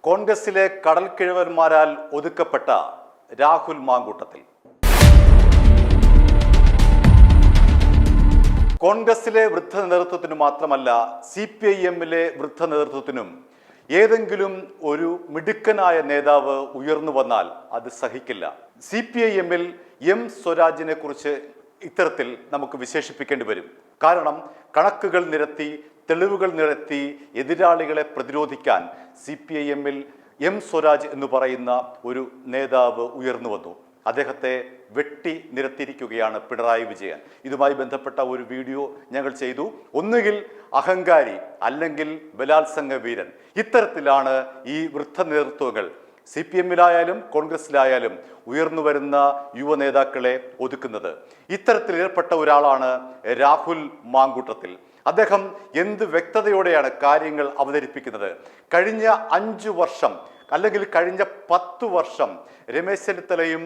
കോൺഗ്രസിലെ കടൽക്കിഴവന്മാരാൽ ഒതുക്കപ്പെട്ട രാഹുൽ മാങ്കൂട്ടത്തിൽ. കോൺഗ്രസിലെ വൃദ്ധ നേതൃത്വത്തിനു മാത്രമല്ല CPIM-ലെ വൃദ്ധ നേതൃത്വത്തിനും ഏതെങ്കിലും ഒരു മിടുക്കനായ നേതാവ് ഉയർന്നു വന്നാൽ അത് സഹിക്കില്ല. CPIM-ൽ M സ്വരാജിനെ കുറിച്ച് ഇത്തരത്തിൽ നമുക്ക് വിശേഷിപ്പിക്കേണ്ടി വരും. കാരണം കണക്കുകൾ നിരത്തി, തെളിവുകൾ നിരത്തി എതിരാളികളെ പ്രതിരോധിക്കാൻ CPIM-ൽ M സ്വരാജ് എന്ന് പറയുന്ന ഒരു നേതാവ് ഉയർന്നു വന്നു. അദ്ദേഹത്തെ വെട്ടി നിരത്തിയിരിക്കുകയാണ് പിണറായി വിജയൻ. ഇതുമായി ബന്ധപ്പെട്ട ഒരു വീഡിയോ ഞങ്ങൾ ചെയ്തു. ഒന്നുകിൽ അഹങ്കാരി, അല്ലെങ്കിൽ ബലാത്സംഗ വീരൻ. ഇത്തരത്തിലാണ് ഈ വൃദ്ധ നേതൃത്വങ്ങൾ CPM-ലായാലും കോൺഗ്രസിലായാലും ഉയർന്നു വരുന്ന യുവ നേതാക്കളെ ഒതുക്കുന്നത്. ഇത്തരത്തിൽ ഏർപ്പെട്ട ഒരാളാണ് രാഹുൽ മാങ്കൂട്ടത്തിൽ. അദ്ദേഹം എന്ത് വ്യക്തതയോടെയാണ് കാര്യങ്ങൾ അവതരിപ്പിക്കുന്നത്. കഴിഞ്ഞ 5 വർഷം അല്ലെങ്കിൽ കഴിഞ്ഞ 10 വർഷം രമേശ് ചെന്നിത്തലയും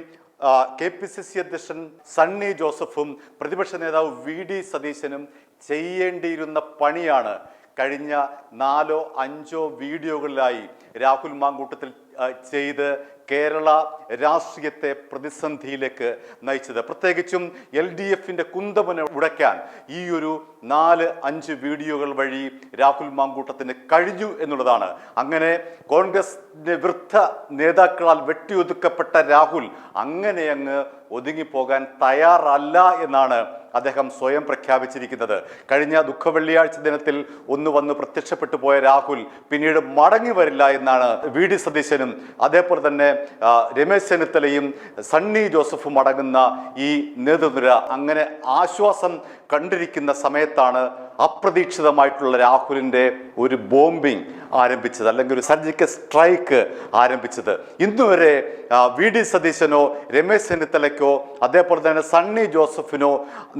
KPCC അധ്യക്ഷൻ സണ്ണി ജോസഫും പ്രതിപക്ഷ നേതാവ് VD സതീശനും ചെയ്യേണ്ടിയിരുന്ന പണിയാണ് കഴിഞ്ഞ 4-5 വീഡിയോകളിലായി രാഹുൽ മാങ്കൂട്ടത്തിൽ ചെയ്ത് കേരള രാഷ്ട്രീയത്തെ പ്രതിസന്ധിയിലേക്ക് നയിച്ചത്. പ്രത്യേകിച്ചും LDF-ന്റെ കുന്തമുന ഉടയ്ക്കാൻ ഈ ഒരു 4-5 വീഡിയോകൾ വഴി രാഹുൽ മാങ്കൂട്ടത്തിന് കഴിഞ്ഞു എന്നുള്ളതാണ്. അങ്ങനെ കോൺഗ്രസിന്റെ വൃദ്ധ നേതാക്കളാൽ വെട്ടിയൊതുക്കപ്പെട്ട രാഹുൽ അങ്ങനെ അങ്ങ് ഒതുങ്ങിപ്പോകാൻ തയ്യാറല്ല എന്നാണ് അദ്ദേഹം സ്വയം പ്രഖ്യാപിച്ചിരിക്കുന്നത്. കഴിഞ്ഞ ദുഃഖവെള്ളിയാഴ്ച ദിനത്തിൽ ഒന്ന് വന്ന് പ്രത്യക്ഷപ്പെട്ടു പോയ രാഹുൽ പിന്നീട് മടങ്ങി വരില്ല എന്നാണ് VD സതീശനും അതേപോലെ തന്നെ രമേശ് ചെന്നിത്തലയും സണ്ണി ജോസഫും അടങ്ങുന്ന ഈ നേതൃനിര അങ്ങനെ ആശ്വാസം കണ്ടിരിക്കുന്ന സമയത്താണ് അപ്രതീക്ഷിതമായിട്ടുള്ള രാഹുലിൻ്റെ ഒരു ബോംബിംഗ് ആരംഭിച്ചത്, അല്ലെങ്കിൽ ഒരു സർജിക്കൽ സ്ട്രൈക്ക് ആരംഭിച്ചത്. ഇന്നുവരെ VD സതീശനോ രമേശ് ചെന്നിത്തലയ്ക്കോ അതേപോലെ തന്നെ സണ്ണി ജോസഫിനോ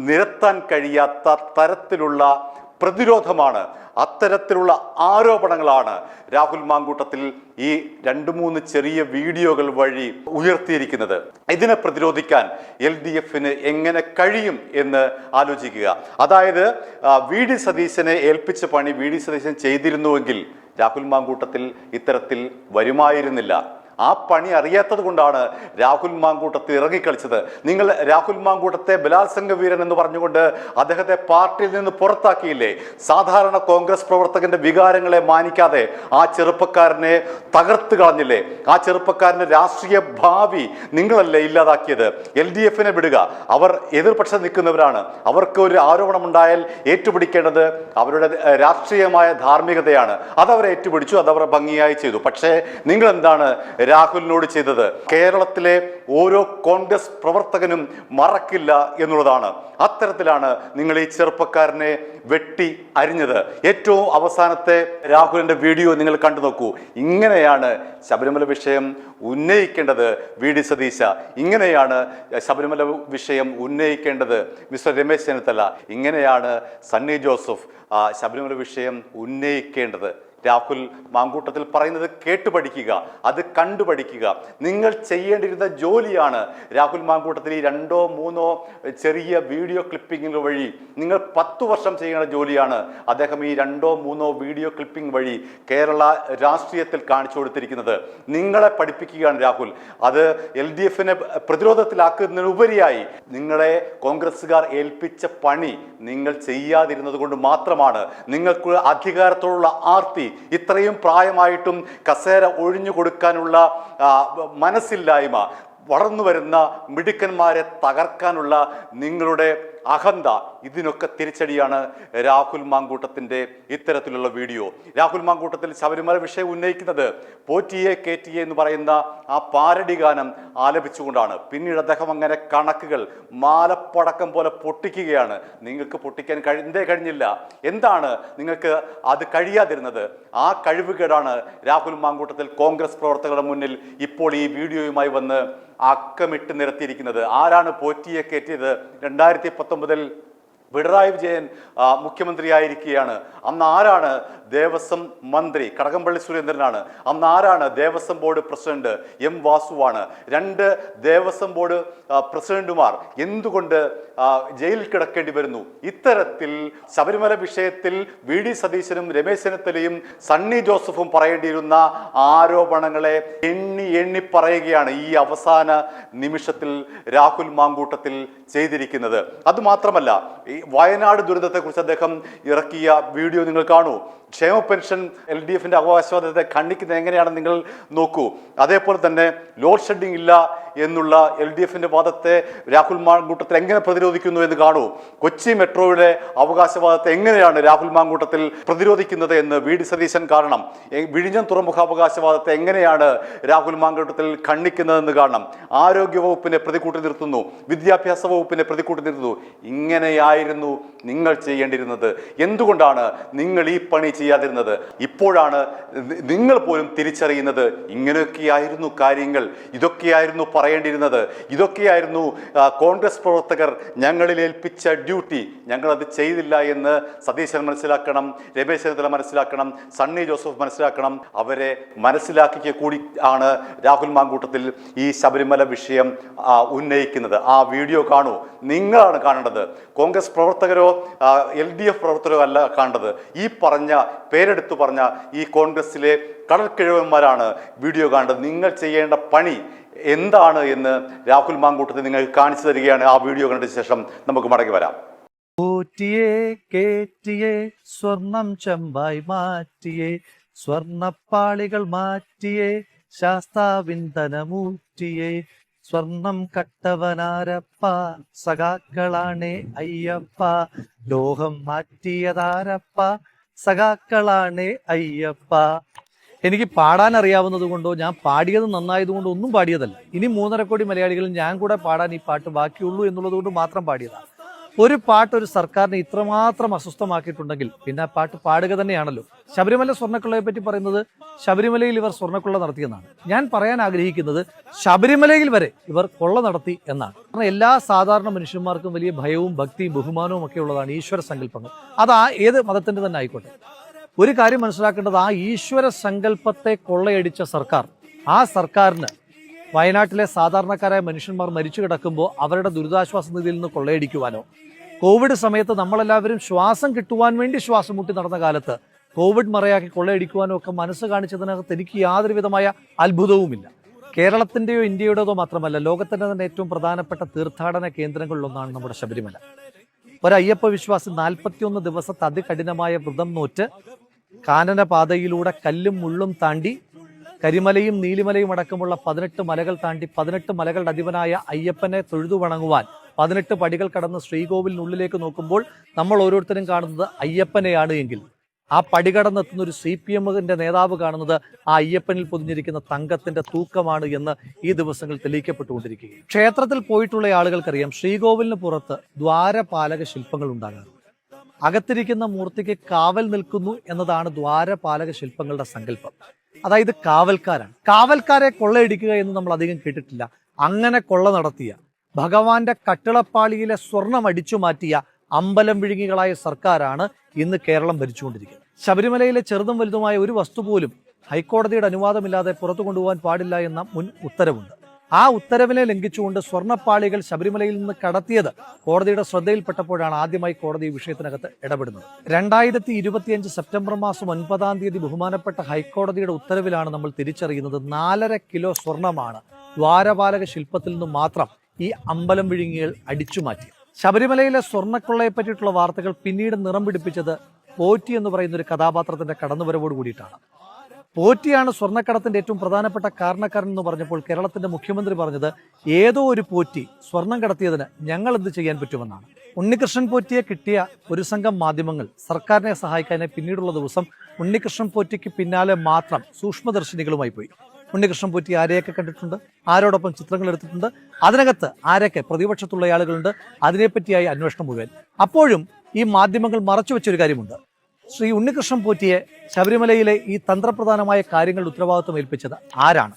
നിരത്താൻ കഴിയാത്ത തരത്തിലുള്ള പ്രതിരോധമാണ്, അത്തരത്തിലുള്ള ആരോപണങ്ങളാണ് രാഹുൽ മാങ്കൂട്ടത്തിൽ ഈ 2-3 ചെറിയ വീഡിയോകൾ വഴി ഉയർത്തിയിരിക്കുന്നത്. ഇതിനെ പ്രതിരോധിക്കാൻ LDF-ന് എങ്ങനെ കഴിയും എന്ന് ആലോചിക്കുക. അതായത് VD സതീശനെ ഏൽപ്പിച്ച പണി VD സതീശൻ ചെയ്തിരുന്നുവെങ്കിൽ രാഹുൽ മാങ്കൂട്ടത്തിൽ ഇത്തരത്തിൽ വരുമായിരുന്നില്ല. ആ പണി അറിയാത്തത് കൊണ്ടാണ് രാഹുൽ മാങ്കൂട്ടത്തിൽ ഇറങ്ങിക്കളിച്ചത്. നിങ്ങൾ രാഹുൽ മാങ്കൂട്ടത്തെ ബലാത്സംഗ വീരൻ എന്ന് പറഞ്ഞുകൊണ്ട് അദ്ദേഹത്തെ പാർട്ടിയിൽ നിന്ന് പുറത്താക്കിയില്ലേ? സാധാരണ കോൺഗ്രസ് പ്രവർത്തകന്റെ വികാരങ്ങളെ മാനിക്കാതെ ആ ചെറുപ്പക്കാരനെ തകർത്ത് കളഞ്ഞില്ലേ? ആ ചെറുപ്പക്കാരന്റെ രാഷ്ട്രീയ ഭാവി നിങ്ങളല്ലേ ഇല്ലാതാക്കിയത്? LDF-നെ വിടുക, അവർ എതിർപക്ഷം നിൽക്കുന്നവരാണ്. അവർക്ക് ഒരു ആരോപണമുണ്ടായാൽ ഏറ്റുപിടിക്കേണ്ടത് അവരുടെ രാഷ്ട്രീയമായ ധാർമ്മികതയാണ്. അതവരെ ഏറ്റുപിടിച്ചു, അതവർ ഭംഗിയായി ചെയ്തു. പക്ഷേ നിങ്ങൾ എന്താണ് രാഹുലിനോട് ചെയ്തത്? കേരളത്തിലെ ഓരോ കോൺഗ്രസ് പ്രവർത്തകനും മറക്കില്ല എന്നുള്ളതാണ്. അത്തരത്തിലാണ് നിങ്ങൾ ഈ ചെറുപ്പക്കാരനെ വെട്ടി അരിഞ്ഞത്. ഏറ്റവും അവസാനത്തെ രാഹുലിന്റെ വീഡിയോ നിങ്ങൾ കണ്ടു നോക്കൂ. ഇങ്ങനെയാണ് ശബരിമല വിഷയം ഉന്നയിക്കേണ്ടത് VD സതീശ, ഇങ്ങനെയാണ് ശബരിമല വിഷയം ഉന്നയിക്കേണ്ടത് മിസ്റ്റർ രമേശ് ചെന്നിത്തല, ഇങ്ങനെയാണ് സണ്ണി ജോസഫ് ശബരിമല വിഷയം ഉന്നയിക്കേണ്ടത്. രാഹുൽ മാങ്കൂട്ടത്തിൽ പറയുന്നത് കേട്ടു പഠിക്കുക, അത് കണ്ടു പഠിക്കുക. നിങ്ങൾ ചെയ്യേണ്ടിരുന്ന ജോലിയാണ് രാഹുൽ മാങ്കൂട്ടത്തിൽ ഈ 2-3 ചെറിയ വീഡിയോ ക്ലിപ്പിംഗുകൾ വഴി നിങ്ങൾ 10 വർഷം ചെയ്യേണ്ട ജോലിയാണ് അദ്ദേഹം ഈ 2-3 വീഡിയോ ക്ലിപ്പിംഗ് വഴി കേരള രാഷ്ട്രീയത്തിൽ കാണിച്ചു കൊടുത്തിരിക്കുന്നത്. നിങ്ങളെ പഠിപ്പിക്കുകയാണ് രാഹുൽ. അത് LDF-നെ പ്രതിരോധത്തിലാക്കുന്നതിനുപരിയായി നിങ്ങളെ കോൺഗ്രസ്സുകാർ ഏൽപ്പിച്ച പണി നിങ്ങൾ ചെയ്യാതിരുന്നത് കൊണ്ട് മാത്രമാണ്. നിങ്ങൾക്ക് അധികാരത്തോടുള്ള ആർത്തി, ഇത്രയും പ്രായമായിട്ടും കസേര ഒഴിഞ്ഞു കൊടുക്കാനുള്ള മനസ്സില്ലായ്മ, വളർന്നു വരുന്ന മിടുക്കന്മാരെ തകർക്കാനുള്ള നിങ്ങളുടെ അഹന്ത, ഇതിനൊക്കെ തിരിച്ചടിയാണ് രാഹുൽ മാങ്കൂട്ടത്തിൻ്റെ ഇത്തരത്തിലുള്ള വീഡിയോ. രാഹുൽ മാങ്കൂട്ടത്തിൽ ശബരിമല വിഷയം ഉന്നയിക്കുന്നത് പോറ്റിയെ കേറ്റിയെ എന്ന് പറയുന്ന ആ പാരഡി ഗാനം ആലപിച്ചുകൊണ്ടാണ്. പിന്നീട് അദ്ദേഹം അങ്ങനെ കണക്കുകൾ മാലപ്പടക്കം പോലെ പൊട്ടിക്കുകയാണ്. നിങ്ങൾക്ക് പൊട്ടിക്കാൻ കഴിഞ്ഞില്ല. എന്താണ് നിങ്ങൾക്ക് അത് കഴിയാതിരുന്നത്? ആ കഴിവുകേടാണ് രാഹുൽ മാങ്കൂട്ടത്തിൽ കോൺഗ്രസ് പ്രവർത്തകരുടെ മുന്നിൽ ഇപ്പോൾ ഈ വീഡിയോയുമായി വന്ന് അക്കമിട്ട് നിരത്തിയിരിക്കുന്നത്. ആരാണ് പോറ്റിയെ കയറ്റിയത്? 2019 പിണറായി വിജയൻ മുഖ്യമന്ത്രിയായിരിക്കുകയാണ്. അന്ന് ആരാണ് ദേവസ്വം മന്ത്രി? കടകംപള്ളി സുരേന്ദ്രനാണ്. അന്ന് ആരാണ് ദേവസ്വം ബോർഡ് പ്രസിഡന്റ്? എം വാസുവാണ്. 2 ദേവസ്വം ബോർഡ് പ്രസിഡന്റുമാർ എന്തുകൊണ്ട് ജയിലിൽ കിടക്കേണ്ടി വരുന്നു? ഇത്തരത്തിൽ ശബരിമല വിഷയത്തിൽ വി ഡി സതീശനും രമേശ് ചെന്നിത്തലയും സണ്ണി ജോസഫും പറയേണ്ടിയിരുന്ന ആരോപണങ്ങളെ എണ്ണി പറയുകയാണ് ഈ അവസാന നിമിഷത്തിൽ രാഹുൽ മാങ്കൂട്ടത്തിൽ ചെയ്തിരിക്കുന്നത്. അതുമാത്രമല്ല, ഈ വയനാട് ദുരന്തത്തെക്കുറിച്ച് അദ്ദേഹം ഇറക്കിയ വീഡിയോ നിങ്ങൾ കാണൂ. ക്ഷേമ പെൻഷൻ LDFന്റെ അവകാശവാദത്തെ ഖണ്ഡിക്കുന്നത് എങ്ങനെയാണെന്ന് നിങ്ങൾ നോക്കൂ. അതേപോലെ തന്നെ ലോഡ് ഷെഡിംഗ് ഇല്ല എന്നുള്ള LDFന്റെ വാദത്തെ രാഹുൽ മാങ്കൂട്ടത്തിൽ എങ്ങനെ പ്രതിരോധിക്കുന്നു എന്ന് കാണൂ. കൊച്ചി മെട്രോയുടെ അവകാശവാദത്തെ എങ്ങനെയാണ് രാഹുൽ മാങ്കൂട്ടത്തിൽ പ്രതിരോധിക്കുന്നത് എന്ന് വി ഡി സതീശൻ കാണണം. വിഴിഞ്ഞം തുറമുഖ അവകാശവാദത്തെ എങ്ങനെയാണ് രാഹുൽ മാങ്കൂട്ടത്തിൽ ഖണ്ഡിക്കുന്നതെന്ന് കാണണം. ആരോഗ്യ വകുപ്പിനെ പ്രതികൂട്ടി നിർത്തുന്നു, വിദ്യാഭ്യാസ വകുപ്പിനെ പ്രതികൂട്ടി നിർത്തുന്നു. ഇങ്ങനെയായിരുന്നു നിങ്ങൾ ചെയ്യേണ്ടിയിരുന്നത്. എന്തുകൊണ്ടാണ് നിങ്ങൾ ഈ പണി ചെയ്യാതിരുന്നത്? ഇപ്പോഴാണ് നിങ്ങൾ പോലും തിരിച്ചറിയുന്നത് ഇങ്ങനെയൊക്കെയായിരുന്നു കാര്യങ്ങൾ, ഇതൊക്കെയായിരുന്നു പറയേണ്ടിയിരുന്നത്, ഇതൊക്കെയായിരുന്നു കോൺഗ്രസ് പ്രവർത്തകർ ഞങ്ങളിൽ ഏൽപ്പിച്ച ഡ്യൂട്ടി, ഞങ്ങളത് ചെയ്തില്ല എന്ന് സതീശൻ മനസ്സിലാക്കണം, രമേശ് ചെന്നിത്തല മനസ്സിലാക്കണം, സണ്ണി ജോസഫ് മനസ്സിലാക്കണം. അവരെ മനസ്സിലാക്കിയ കൂടി ആണ് രാഹുൽ മാങ്കൂട്ടത്തിൽ ഈ ശബരിമല വിഷയം ഉന്നയിക്കുന്നത്. ആ വീഡിയോ കാണൂ. നിങ്ങളാണ് കാണേണ്ടത്, കോൺഗ്രസ് പ്രവർത്തകരോ LDF പ്രവർത്തകരോ അല്ല കാണേണ്ടത്. ഈ പേരെടുത്തു പറഞ്ഞ ഈ കോൺഗ്രസിലെ കടൽക്കിഴവന്മാരാണ് വീഡിയോ കാണേണ്ടത്. നിങ്ങൾ ചെയ്യേണ്ട പണി എന്താണ് എന്ന് രാഹുൽ മാങ്കൂട്ടത്തിൽ നിങ്ങൾക്ക് കാണിച്ചു തരികയാണ്. ആ വീഡിയോ കണ്ടതിന് ശേഷം നമുക്ക് മടങ്ങി വരാം. സ്വർണം ചെമ്പായി മാറ്റിയേ, സ്വർണപ്പാളികൾ മാറ്റിയേ, ശാസ്താവിന്ദനമൂറ്റിയേ, സ്വർണം കട്ടവനാരപ്പ, സഖാക്കളാണേ അയ്യപ്പ, ലോഹം മാറ്റിയതാരപ്പ, സഖാക്കളാണേ അയ്യപ്പ. എനിക്ക് പാടാൻ അറിയാവുന്നത് കൊണ്ടോ ഞാൻ പാടിയത് നന്നായതുകൊണ്ടോ ഒന്നും പാടിയതല്ല. ഇനി 3.5 കോടി മലയാളികളിൽ ഞാൻ കൂടെ പാടാൻ ഈ പാട്ട് ബാക്കിയുള്ളൂ എന്നുള്ളത് കൊണ്ട് മാത്രം പാടിയതാണ്. ഒരു പാട്ട് ഒരു സർക്കാരിനെ ഇത്രമാത്രം അസ്വസ്ഥമാക്കിയിട്ടുണ്ടെങ്കിൽ പിന്നെ ആ പാട്ട് പാടുക തന്നെയാണല്ലോ. ശബരിമല സ്വർണ്ണക്കൊള്ളയെ പറ്റി പറയുന്നത് ശബരിമലയിൽ ഇവർ സ്വർണ്ണക്കൊള്ള നടത്തിയെന്നാണ്. ഞാൻ പറയാൻ ആഗ്രഹിക്കുന്നത് ശബരിമലയിൽ വരെ ഇവർ കൊള്ള നടത്തി എന്നാണ്. കാരണം എല്ലാ സാധാരണ മനുഷ്യന്മാർക്കും വലിയ ഭയവും ഭക്തിയും ബഹുമാനവും ഒക്കെ ഉള്ളതാണ് ഈശ്വര സങ്കല്പങ്ങൾ. അത് ഏത് മതത്തിന്റെ തന്നെ ആയിക്കോട്ടെ. ഒരു കാര്യം മനസ്സിലാക്കേണ്ടത്, ആ ഈശ്വര സങ്കല്പത്തെ കൊള്ളയടിച്ച സർക്കാർ, ആ സർക്കാരിന് വയനാട്ടിലെ സാധാരണക്കാരായ മനുഷ്യന്മാർ മരിച്ചു കിടക്കുമ്പോൾ അവരുടെ ദുരിതാശ്വാസ നിധിയിൽ നിന്ന് കൊള്ളയടിക്കുവാനോ, കോവിഡ് സമയത്ത് നമ്മളെല്ലാവരും ശ്വാസം കിട്ടുവാൻ വേണ്ടി ശ്വാസം മുട്ടി നടന്ന കാലത്ത് കോവിഡ് മറയാക്കി കൊള്ളയടിക്കുവാനോ ഒക്കെ മനസ്സ് കാണിച്ചതിനകത്ത് എനിക്ക് യാതൊരു വിധമായ അത്ഭുതവുമില്ല. കേരളത്തിൻ്റെയോ ഇന്ത്യയുടേതോ മാത്രമല്ല, ലോകത്തിൻ്റെ തന്നെ ഏറ്റവും പ്രധാനപ്പെട്ട തീർത്ഥാടന കേന്ദ്രങ്ങളിലൊന്നാണ് നമ്മുടെ ശബരിമല. ഒരയ്യപ്പ വിശ്വാസി 41 ദിവസത്തെ അതികഠിനമായ വ്രതം നോറ്റ് കാനനപാതയിലൂടെ കല്ലും മുള്ളും താണ്ടി കരിമലയും നീലിമലയും അടക്കമുള്ള 18 മലകൾ താണ്ടി 18 മലകളുടെ അധിപനായ അയ്യപ്പനെ തൊഴുതു വണങ്ങുവാൻ 18 പടികൾ കടന്ന് ശ്രീകോവിലിനുള്ളിലേക്ക് നോക്കുമ്പോൾ നമ്മൾ ഓരോരുത്തരും കാണുന്നത് അയ്യപ്പനെയാണ് എങ്കിൽ, ആ പടി കടന്നെത്തുന്ന ഒരു CPM-ന്റെ നേതാവ് കാണുന്നത് ആ അയ്യപ്പനിൽ പൊതിഞ്ഞിരിക്കുന്ന തങ്കത്തിന്റെ തൂക്കമാണ് എന്ന് ഈ ദിവസങ്ങൾ തെളിയിക്കപ്പെട്ടുകൊണ്ടിരിക്കുകയും. ക്ഷേത്രത്തിൽ പോയിട്ടുള്ള ആളുകൾക്കറിയാം, ശ്രീകോവിലിന് പുറത്ത് ദ്വാരപാലക ശില്പങ്ങൾ ഉണ്ടാകാറുണ്ട്. അകത്തിരിക്കുന്ന മൂർത്തിക്ക് കാവൽ നിൽക്കുന്നു എന്നതാണ് ദ്വാരപാലക ശില്പങ്ങളുടെ സങ്കല്പം. അതായത് കാവൽക്കാരാണ്. കാവൽക്കാരെ കൊള്ളയടിക്കുക എന്ന് നമ്മൾ അധികം കേട്ടിട്ടില്ല. അങ്ങനെ കൊള്ള നടത്തിയ, ഭഗവാന്റെ കട്ടിളപ്പാളിയിലെ സ്വർണം അടിച്ചു മാറ്റിയ അമ്പലം വിഴുങ്ങികളായ സർക്കാരാണ് ഇന്ന് കേരളം ഭരിച്ചുകൊണ്ടിരിക്കുന്നത്. ശബരിമലയിലെ ചെറുതും വലുതുമായ ഒരു വസ്തു പോലും ഹൈക്കോടതിയുടെ അനുവാദമില്ലാതെ പുറത്തു കൊണ്ടുപോകാൻ പാടില്ല എന്ന മുൻ ഉത്തരവുണ്ട്. ആ ഉത്തരവിനെ ലംഘിച്ചുകൊണ്ട് സ്വർണ്ണപ്പാളികൾ ശബരിമലയിൽ നിന്ന് കടത്തിയത് കോടതിയുടെ ശ്രദ്ധയിൽപ്പെട്ടപ്പോഴാണ് ആദ്യമായി കോടതി ഈ വിഷയത്തിനകത്ത് ഇടപെടുന്നത്. 2025 സെപ്റ്റംബർ മാസം 9-ാം തീയതി ബഹുമാനപ്പെട്ട ഹൈക്കോടതിയുടെ ഉത്തരവിലാണ് നമ്മൾ തിരിച്ചറിയുന്നത് 4.5 കിലോ സ്വർണമാണ് ദ്വാരപാലക ശില്പത്തിൽ നിന്ന് മാത്രം ഈ അമ്പലം വിഴുങ്ങികൾ അടിച്ചുമാറ്റി. ശബരിമലയിലെ സ്വർണ്ണക്കൊള്ളയെ പറ്റിയിട്ടുള്ള വാർത്തകൾ പിന്നീട് നിറം പിടിപ്പിച്ചത് പോറ്റി എന്ന് പറയുന്ന ഒരു കഥാപാത്രത്തിന്റെ കടന്നുവരവോട് കൂടിയിട്ടാണ്. പോറ്റിയാണ് സ്വർണ്ണക്കടത്തിന്റെ ഏറ്റവും പ്രധാനപ്പെട്ട കാരണക്കാരൻ എന്ന് പറഞ്ഞപ്പോൾ കേരളത്തിന്റെ മുഖ്യമന്ത്രി പറഞ്ഞത്, ഏതോ ഒരു പോറ്റി സ്വർണം കടത്തിയതിന് ഞങ്ങൾ എന്ത് ചെയ്യാൻ പറ്റുമെന്നാണ്. ഉണ്ണികൃഷ്ണൻ പോറ്റിയെ കിട്ടിയ ഒരു സംഘം മാധ്യമങ്ങൾ സർക്കാരിനെ സഹായിക്കാനായി പിന്നീടുള്ള ദിവസം ഉണ്ണികൃഷ്ണൻ പോറ്റിക്ക് പിന്നാലെ മാത്രം സൂക്ഷ്മദർശിനികളുമായി പോയി. ഉണ്ണികൃഷ്ണൻ പോറ്റി ആരെയൊക്കെ കണ്ടിട്ടുണ്ട്, ആരോടൊപ്പം ചിത്രങ്ങൾ എടുത്തിട്ടുണ്ട്, അതിനകത്ത് ആരൊക്കെ പ്രതിപക്ഷത്തുള്ള ആളുകളുണ്ട്, അതിനെപ്പറ്റിയായി അന്വേഷണം മുഴുവൻ. അപ്പോഴും ഈ മാധ്യമങ്ങൾ മറച്ചു വെച്ചൊരു കാര്യമുണ്ട്. ശ്രീ ഉണ്ണികൃഷ്ണൻ പോറ്റിയെ ശബരിമലയിലെ ഈ തന്ത്രപ്രധാനമായ കാര്യങ്ങൾ ഉത്തരവാദിത്വം ഏൽപ്പിച്ചത് ആരാണ്?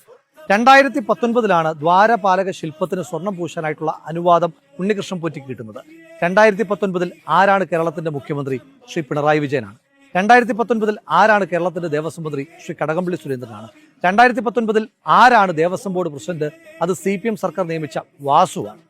2019 ദ്വാരപാലക ശില്പത്തിന് സ്വർണം പൂശാനായിട്ടുള്ള അനുവാദം ഉണ്ണികൃഷ്ണൻ പോറ്റിക്ക് കിട്ടുന്നത്. 2019 ആരാണ് കേരളത്തിന്റെ മുഖ്യമന്ത്രി? ശ്രീ പിണറായി വിജയനാണ്. 2019 ആരാണ് കേരളത്തിന്റെ ദേവസ്വം മന്ത്രി? ശ്രീ കടകംപള്ളി സുരേന്ദ്രനാണ്. 2019 ആരാണ് ദേവസ്വം ബോർഡ് പ്രസിഡന്റ്? അത് CPM സർക്കാർ നിയമിച്ച വാസുവാണ്.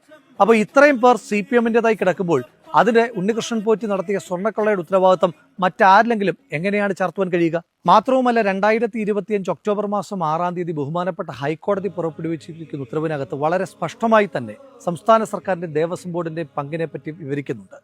അപ്പോൾ ഇത്രയും പേർ CPM-ൻ്റെതായി കിടക്കുമ്പോൾ അതിന് ഉണ്ണികൃഷ്ണൻ പോറ്റി നടത്തിയ സ്വർണ്ണക്കൊള്ളയുടെ ഉത്തരവാദിത്തം മറ്റാരിലെങ്കിലും എങ്ങനെയാണ് ചാർത്തുവാൻ കഴിയുക? മാത്രവുമല്ല, 2025 ഒക്ടോബർ മാസം 6-ാം തീയതി ബഹുമാനപ്പെട്ട ഹൈക്കോടതി പുറപ്പെടുവിച്ചിരിക്കുന്ന ഉത്തരവിനകത്ത് വളരെ സ്പഷ്ടമായി തന്നെ സംസ്ഥാന സർക്കാരിന്റെ ദേവസ്വം ബോർഡിന്റെ പങ്കിനെ പറ്റി വിവരിക്കുന്നുണ്ട്.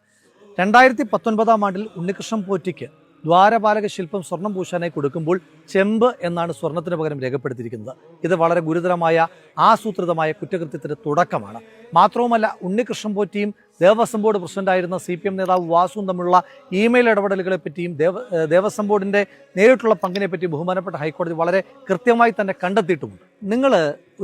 2019 ആണ്ടിൽ ഉണ്ണികൃഷ്ണൻ പോറ്റിക്ക് ദ്വാരപാലക ശില്പം സ്വർണം പൂശാനായി കൊടുക്കുമ്പോൾ ചെമ്പ് എന്നാണ് സ്വർണത്തിന് പകരം രേഖപ്പെടുത്തിയിരിക്കുന്നത്. ഇത് വളരെ ഗുരുതരമായ ആസൂത്രിതമായ കുറ്റകൃത്യത്തിന്റെ തുടക്കമാണ്. മാത്രവുമല്ല, ഉണ്ണികൃഷ്ണൻ പോറ്റിയും ദേവസ്വം ബോർഡ് പ്രസിഡന്റായിരുന്ന CPM നേതാവ് വാസുവും തമ്മിലുള്ള ഇമെയിൽ ഇടപെടലുകളെ പറ്റിയും ദേവസ്വം ബോർഡിന്റെ നേരിട്ടുള്ള പങ്കിനെ പറ്റി ബഹുമാനപ്പെട്ട ഹൈക്കോടതി വളരെ കൃത്യമായി തന്നെ കണ്ടെത്തിയിട്ടുമുണ്ട്. നിങ്ങൾ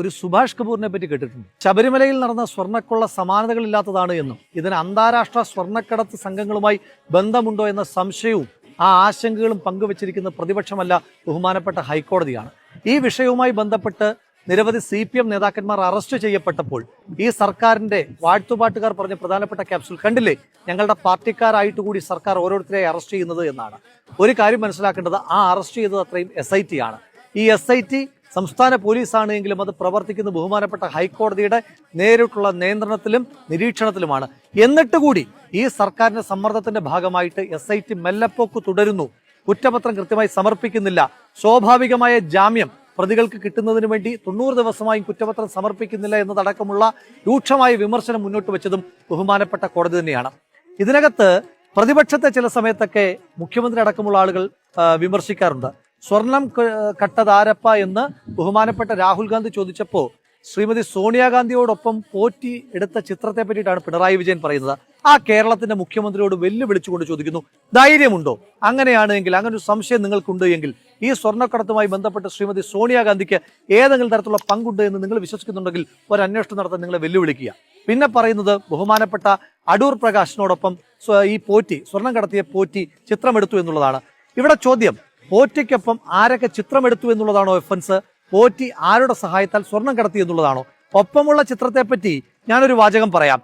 ഒരു സുഭാഷ് കപൂറിനെ പറ്റി കേട്ടിട്ടുണ്ട്. ശബരിമലയിൽ നടന്ന സ്വർണ്ണക്കൊള്ള സമാനതകളില്ലാത്തതാണ് എന്നും ഇതിന് അന്താരാഷ്ട്ര സ്വർണ്ണക്കടത്ത് സംഘങ്ങളുമായി ബന്ധമുണ്ടോ എന്ന സംശയവും ആ ആശങ്കകളും പങ്കുവച്ചിരിക്കുന്ന പ്രതിപക്ഷമല്ല, ബഹുമാനപ്പെട്ട ഹൈക്കോടതിയാണ്. ഈ വിഷയവുമായി ബന്ധപ്പെട്ട് നിരവധി CPM നേതാക്കന്മാർ അറസ്റ്റ് ചെയ്യപ്പെട്ടപ്പോൾ ഈ സർക്കാരിന്റെ വാഴ്ത്തുപാട്ടുകാർ പറഞ്ഞ പ്രധാനപ്പെട്ട ക്യാപ്സ്യൂൾ കണ്ടില്ലേ? ഞങ്ങളുടെ പാർട്ടിക്കാരായിട്ട് കൂടി സർക്കാർ ഓരോരുത്തരെ അറസ്റ്റ് ചെയ്യുന്നത് എന്നാണ്. ഒരു കാര്യം മനസ്സിലാക്കേണ്ടത്, ആ അറസ്റ്റ് ചെയ്തത് അത്രയും SIT ആണ്. ഈ SIT സംസ്ഥാന പോലീസാണ് എങ്കിലും അത് പ്രവർത്തിക്കുന്ന ബഹുമാനപ്പെട്ട ഹൈക്കോടതിയുടെ നേരിട്ടുള്ള നിയന്ത്രണത്തിലും നിരീക്ഷണത്തിലുമാണ്. എന്നിട്ട് കൂടി ഈ സർക്കാരിന്റെ സമ്മർദ്ദത്തിന്റെ ഭാഗമായിട്ട് SIT മെല്ലപ്പോക്ക് തുടരുന്നു. കുറ്റപത്രം കൃത്യമായി സമർപ്പിക്കുന്നില്ല. സ്വാഭാവികമായ ജാമ്യം പ്രതികൾക്ക് കിട്ടുന്നതിന് വേണ്ടി 90 ദിവസമായും കുറ്റപത്രം സമർപ്പിക്കുന്നില്ല എന്നതടക്കമുള്ള രൂക്ഷമായ വിമർശനം മുന്നോട്ട് വെച്ചതും ബഹുമാനപ്പെട്ട കോടതി തന്നെയാണ്. ഇതിനകത്ത് പ്രതിപക്ഷത്തെ ചില സമയത്തൊക്കെ മുഖ്യമന്ത്രി അടക്കമുള്ള ആളുകൾ വിമർശിക്കാറുണ്ട്. സ്വർണം കട്ടതാരപ്പ എന്ന് ബഹുമാനപ്പെട്ട രാഹുൽ ഗാന്ധി ചോദിച്ചപ്പോൾ ശ്രീമതി സോണിയാഗാന്ധിയോടൊപ്പം പോറ്റി എടുത്ത ചിത്രത്തെ പറ്റിയിട്ടാണ് പിണറായി വിജയൻ പറയുന്നത്. ആ കേരളത്തിന്റെ മുഖ്യമന്ത്രിയോട് വെല്ലുവിളിച്ചുകൊണ്ട് ചോദിക്കുന്നു, ധൈര്യമുണ്ടോ? അങ്ങനെയാണെങ്കിൽ, അങ്ങനെ ഒരു സംശയം നിങ്ങൾക്കുണ്ട് എങ്കിൽ ഈ സ്വർണ്ണക്കടത്തുമായി ബന്ധപ്പെട്ട് ശ്രീമതി സോണിയാഗാന്ധിക്ക് ഏതെങ്കിലും തരത്തിലുള്ള പങ്കുണ്ട് എന്ന് നിങ്ങൾ വിശ്വസിക്കുന്നുണ്ടെങ്കിൽ ഒരു അന്വേഷണം നടത്താൻ നിങ്ങളെ വെല്ലുവിളിക്കുക. പിന്നെ പറയുന്നത് ബഹുമാനപ്പെട്ട അടൂർ പ്രകാശിനോടൊപ്പം ഈ പോറ്റി, സ്വർണം കടത്തിയ പോറ്റി ചിത്രമെടുത്തു എന്നുള്ളതാണ്. ഇവിടെ ചോദ്യം, പോറ്റിക്കൊപ്പം ആരൊക്കെ ചിത്രമെടുത്തു എന്നുള്ളതാണോ ഒഫൻസ്? പോറ്റി ആരുടെ സഹായത്താൽ സ്വർണം കടത്തി എന്നുള്ളതാണോ? ഒപ്പമുള്ള ചിത്രത്തെപ്പറ്റി ഞാനൊരു വാചകം പറയാം.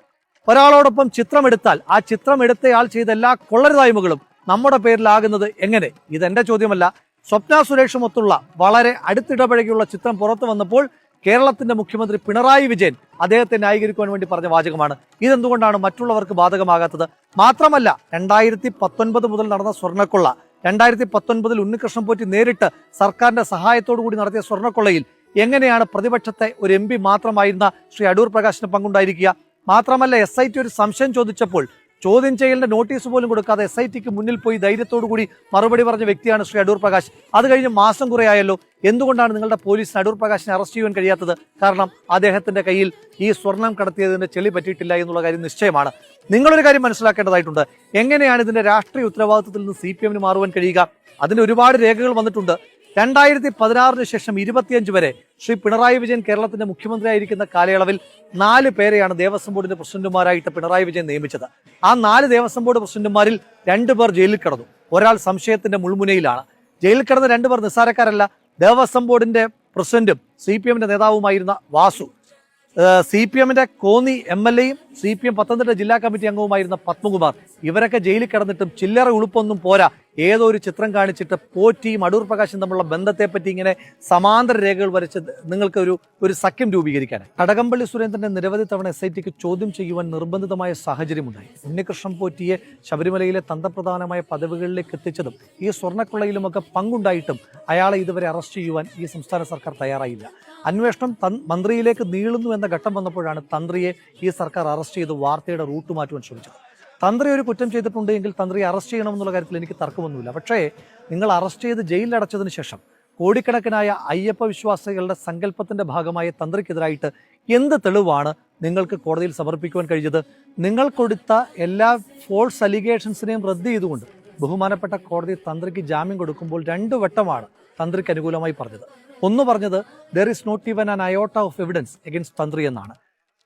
ഒരാളോടൊപ്പം ചിത്രമെടുത്താൽ ആ ചിത്രമെടുത്തയാൾ ചെയ്ത എല്ലാ കൊള്ളരുതായ്മകളും നമ്മുടെ പേരിലാകുന്നത് എങ്ങനെ? ഇതെന്റെ ചോദ്യമല്ല. സ്വപ്ന സുരേഷുമൊത്തുള്ള വളരെ അടുത്തിടപഴകിയുള്ള ചിത്രം പുറത്തു വന്നപ്പോൾ കേരളത്തിന്റെ മുഖ്യമന്ത്രി പിണറായി വിജയൻ അദ്ദേഹത്തെ ന്യായീകരിക്കുവാൻ വേണ്ടി പറഞ്ഞ വാചകമാണ്. ഇതെന്തുകൊണ്ടാണ് മറ്റുള്ളവർക്ക് ബാധകമാകാത്തത്? മാത്രമല്ല, 2019 മുതൽ നടന്ന സ്വർണ്ണക്കൊള്ള, 2019 ഉണ്ണികൃഷ്ണൻ പോറ്റി നേരിട്ട് സർക്കാരിന്റെ സഹായത്തോടു കൂടി നടത്തിയ സ്വർണ്ണക്കൊള്ളയിൽ എങ്ങനെയാണ് പ്രതിപക്ഷത്തെ ഒരു MP മാത്രമായിരുന്ന ശ്രീ അടൂർ പ്രകാശിന് പങ്കുണ്ടായിരിക്കുക? മാത്രമല്ല, SIT ഒരു സംശയം ചോദിച്ചപ്പോൾ ചോദ്യം ചെയ്യലിന്റെ നോട്ടീസ് പോലും കൊടുക്കാതെ SITക്ക് മുന്നിൽ പോയി ധൈര്യത്തോടു കൂടി മറുപടി പറഞ്ഞ വ്യക്തിയാണ് ശ്രീ അടൂർ പ്രകാശ്. അത് കഴിഞ്ഞ് മാസം കുറയായല്ലോ. എന്തുകൊണ്ടാണ് നിങ്ങളുടെ പോലീസിന് അടൂർ പ്രകാശിനെ അറസ്റ്റ് ചെയ്യാൻ കഴിയാത്തത്? കാരണം അദ്ദേഹത്തിന്റെ കയ്യിൽ ഈ സ്വർണം കടത്തിയതിന്റെ ചെളി പറ്റിയിട്ടില്ല എന്നുള്ള കാര്യം നിശ്ചയമാണ്. നിങ്ങളൊരു കാര്യം മനസ്സിലാക്കേണ്ടതായിട്ടുണ്ട്. എങ്ങനെയാണ് ഇതിന്റെ രാഷ്ട്രീയ ഉത്തരവാദിത്വത്തിൽ നിന്ന് CPM-ന് മാറുവാൻ കഴിയുക? അതിന് ഒരുപാട് രേഖകൾ വന്നിട്ടുണ്ട്. 2016 ശേഷം 25 വരെ ശ്രീ പിണറായി വിജയൻ കേരളത്തിന്റെ മുഖ്യമന്ത്രിയായിരിക്കുന്ന കാലയളവിൽ 4 പേരെയാണ് ദേവസ്വം ബോർഡിന്റെ പ്രസിഡന്റുമാരായിട്ട് പിണറായി വിജയൻ നിയമിച്ചത്. ആ 4 ദേവസ്വം ബോർഡ് പ്രസിഡന്റുമാരിൽ 2 പേർ ജയിലിൽ കിടന്നു. ഒരാൾ സംശയത്തിന്റെ മുൾമുനയിലാണ്. ജയിലിൽ കിടന്ന 2 പേർ നിസ്സാരക്കാരല്ല. ദേവസ്വം ബോർഡിന്റെ പ്രസിഡന്റും CPM-ന്റെ നേതാവുമായിരുന്ന വാസു, CPM-ന്റെ കോന്നി MLA-യും CPM പത്തനംതിട്ട ജില്ലാ കമ്മിറ്റി അംഗവുമായിരുന്ന പത്മകുമാർ. ഇവരൊക്കെ ജയിലിൽ കിടന്നിട്ടും ചില്ലറ ഉളുപ്പൊന്നും പോരാ. ഏതോ ഒരു ചിത്രം കാണിച്ചിട്ട് പോറ്റിയും അടൂർ പ്രകാശും തമ്മിലുള്ള ബന്ധത്തെപ്പറ്റി ഇങ്ങനെ സമാന്തര രേഖകൾ വരച്ച് നിങ്ങൾക്ക് ഒരു സഖ്യം രൂപീകരിക്കാൻ. കടകംപള്ളി സുരേന്ദ്രന്റെ നിരവധി തവണ SITക്ക് ചോദ്യം ചെയ്യുവാൻ നിർബന്ധിതമായ സാഹചര്യമുണ്ടായി. ഉണ്ണികൃഷ്ണൻ പോറ്റിയെ ശബരിമലയിലെ തന്ത്രപ്രധാനമായ പദവികളിലേക്ക് എത്തിച്ചതും ഈ സ്വർണ്ണക്കൊള്ളയിലുമൊക്കെ പങ്കുണ്ടായിട്ടും അയാളെ ഇതുവരെ അറസ്റ്റ് ചെയ്യുവാൻ ഈ സംസ്ഥാന സർക്കാർ തയ്യാറായില്ല. അന്വേഷണം മന്ത്രിയിലേക്ക് നീളുന്നു എന്ന ഘട്ടം വന്നപ്പോഴാണ് തന്ത്രിയെ ഈ സർക്കാർ അറസ്റ്റ് ചെയ്ത് വാർത്തയുടെ റൂട്ട് മാറ്റുവാൻ ശ്രമിച്ചത്. തന്ത്രി ഒരു കുറ്റം ചെയ്തിട്ടുണ്ട് എങ്കിൽ തന്ത്രിയെ അറസ്റ്റ് ചെയ്യണമെന്നുള്ള കാര്യത്തിൽ എനിക്ക് തർക്കമൊന്നുമില്ല. പക്ഷേ നിങ്ങൾ അറസ്റ്റ് ചെയ്ത് ജയിലിലടച്ചതിന് ശേഷം കോടിക്കണക്കിനായ അയ്യപ്പ വിശ്വാസികളുടെ സങ്കല്പത്തിന്റെ ഭാഗമായ തന്ത്രിക്കെതിരായിട്ട് എന്ത് തെളിവാണ് നിങ്ങൾക്ക് കോടതിയിൽ സമർപ്പിക്കുവാൻ കഴിഞ്ഞത്? നിങ്ങൾ കൊടുത്ത എല്ലാ ഫോൾസ് അലിഗേഷൻസിനെയും റദ്ദ് ചെയ്തുകൊണ്ട് ബഹുമാനപ്പെട്ട കോടതി തന്ത്രിക്ക് ജാമ്യം കൊടുക്കുമ്പോൾ 2 വട്ടമാണ് തന്ത്രിക്ക് അനുകൂലമായി പറഞ്ഞത്. ഒന്ന് പറഞ്ഞത് there is not even an iota of evidence against Tantri എന്നാണ്.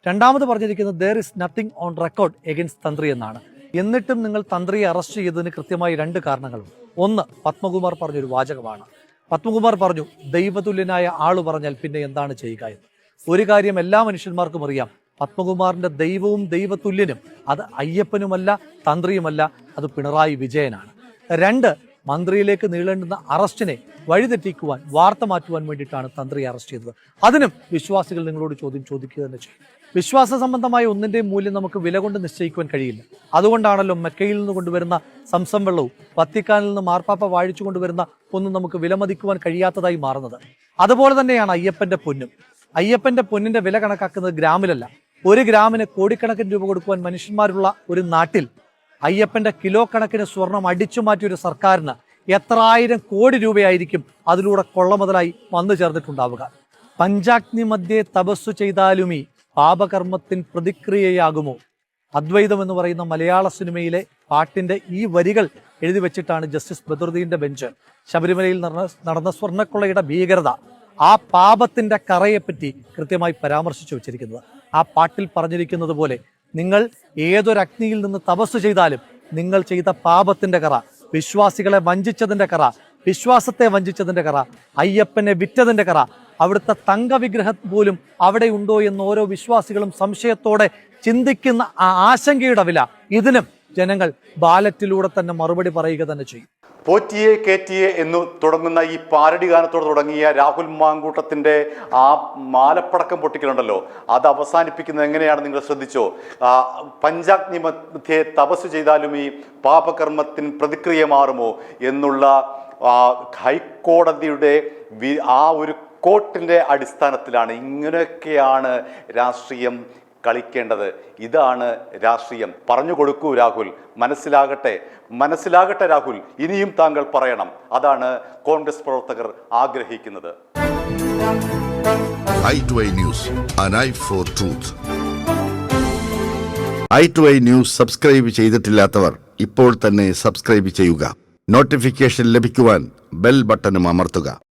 രണ്ടാമത് പറഞ്ഞിരിക്കുന്നത് there is nothing on record against Tantri എന്നാണ്. എന്നിട്ടും നിങ്ങൾ തന്ത്രിയെ അറസ്റ്റ് ചെയ്തതിന് കൃത്യമായി 2 കാരണങ്ങളുണ്ട്. ഒന്ന്, പത്മകുമാർ പറഞ്ഞൊരു വാചകമാണ്. പത്മകുമാർ പറഞ്ഞു, ദൈവതുല്യനായ ആള് പറഞ്ഞാൽ പിന്നെ എന്താണ് ചെയ്യുക എന്ന്. ഒരു കാര്യം എല്ലാ മനുഷ്യന്മാർക്കും അറിയാം, പത്മകുമാറിന്റെ ദൈവവും ദൈവതുല്യനും അത് അയ്യപ്പനുമല്ല, തന്ത്രിയുമല്ല, അത് പിണറായി വിജയനാണ്. 2, മന്ത്രിയിലേക്ക് നീളേണ്ടുന്ന അറസ്റ്റിനെ വഴിതെറ്റിക്കുവാൻ, വാർത്ത മാറ്റുവാൻ വേണ്ടിയിട്ടാണ് തന്ത്രിയെ അറസ്റ്റ് ചെയ്തത്. അതിനും വിശ്വാസികൾ നിങ്ങളോട് ചോദ്യം ചോദിക്കുക തന്നെ ചെയ്യും. വിശ്വാസ സംബന്ധമായ ഒന്നിന്റെയും മൂല്യം നമുക്ക് വില കൊണ്ട് നിശ്ചയിക്കുവാൻ കഴിയില്ല. അതുകൊണ്ടാണല്ലോ മെക്കയിൽ നിന്ന് കൊണ്ടുവരുന്ന സംസം വെള്ളവും വത്തിക്കാനിൽ നിന്ന് മാർപ്പാപ്പ വാഴിച്ചു കൊണ്ടുവരുന്ന ഒന്നും നമുക്ക് വിലമതിക്കുവാൻ കഴിയാത്തതായി മാറുന്നത്. അതുപോലെ തന്നെയാണ് അയ്യപ്പന്റെ പൊന്നും. അയ്യപ്പന്റെ പൊന്നിന്റെ വില കണക്കാക്കുന്നത് ഗ്രാമിലല്ല. 1 ഗ്രാമിന് കോടിക്കണക്കിന് രൂപ കൊടുക്കുവാൻ മനുഷ്യന്മാരുള്ള ഒരു നാട്ടിൽ അയ്യപ്പന്റെ കിലോ കണക്കിന് സ്വർണം അടിച്ചു മാറ്റിയ ഒരു സർക്കാരിന് എത്ര ആയിരം കോടി രൂപയായിരിക്കും അതിലൂടെ കൊള്ളമുതലായി വന്നു ചേർന്നിട്ടുണ്ടാവുക. പഞ്ചാഗ്നി മധ്യേ തപസ്സു ചെയ്താലുമീ പാപകർമ്മത്തിൻ പ്രതിക്രിയയാകുമോ? അദ്വൈതം എന്ന് പറയുന്ന മലയാള സിനിമയിലെ പാട്ടിന്റെ ഈ വരികൾ എഴുതി വെച്ചിട്ടാണ് ജസ്റ്റിസ് ബദറുദ്ദീന്റെ ബെഞ്ച് ശബരിമലയിൽ നടന്ന സ്വർണ്ണക്കൊള്ളയുടെ ഭീകരത, ആ പാപത്തിന്റെ കറയെപ്പറ്റി കൃത്യമായി പരാമർശിച്ചു വെച്ചിരിക്കുന്നത്. ആ പാട്ടിൽ പറഞ്ഞിരിക്കുന്നത് പോലെ നിങ്ങൾ ഏതൊരു അഗ്നിയിൽ നിന്ന് തപസ് ചെയ്താലും നിങ്ങൾ ചെയ്ത പാപത്തിന്റെ കറ, വിശ്വാസികളെ വഞ്ചിച്ചതിന്റെ കറ, വിശ്വാസത്തെ വഞ്ചിച്ചതിന്റെ കറ, അയ്യപ്പനെ വിറ്റതിന്റെ കറ, അവിടുത്തെ തങ്കവിഗ്രഹം പോലും അവിടെ ഉണ്ടോ എന്ന് ഓരോ വിശ്വാസികളും സംശയത്തോടെ ചിന്തിക്കുന്ന ആ ആശങ്കയുടെ വില, ഇതിനും ജനങ്ങൾ ബാലറ്റിലൂടെ തന്നെ മറുപടി പറയുക തന്നെ ചെയ്യും. പോറ്റിയെ കേറ്റിയെ എന്ന് തുടങ്ങുന്ന ഈ പാരഡി ഗാനത്തോട് തുടങ്ങിയ രാഹുൽ മാങ്കൂട്ടത്തിന്റെ ആ മാലപ്പടക്കം പൊട്ടിക്കലുണ്ടല്ലോ, അത് അവസാനിപ്പിക്കുന്നത് എങ്ങനെയാണ് നിങ്ങൾ ശ്രദ്ധിച്ചോ? പഞ്ചാഗ്നി മധ്യേ തപസ് ചെയ്താലും ഈ പാപകർമ്മത്തിന് പ്രതിക്രിയ മാറുമോ എന്നുള്ള ഹൈക്കോടതിയുടെ ആ ഒരു കോട്ടിന്റെ അടിസ്ഥാനത്തിലാണ് ഇങ്ങനെയൊക്കെയാണ് രാഷ്ട്രീയം കളിക്കേണ്ടത്. ഇതാണ് രാഷ്ട്രീയം. പറഞ്ഞു കൊടുക്കൂ രാഹുൽ, മനസ്സിലാകട്ടെ രാഹുൽ, ഇനിയും താങ്കൾ പറയണം. അതാണ് കോൺഗ്രസ് പ്രവർത്തകർ ആഗ്രഹിക്കുന്നത്. i2i News, an eye for truth. i2i News subscribe ചെയ്തിട്ടില്ലാത്തവർ ഇപ്പോൾ തന്നെ സബ്സ്ക്രൈബ് ചെയ്യുക. നോട്ടിഫിക്കേഷൻ ലഭിക്കുവാൻ ബെൽ ബട്ടണും അമർത്തുക.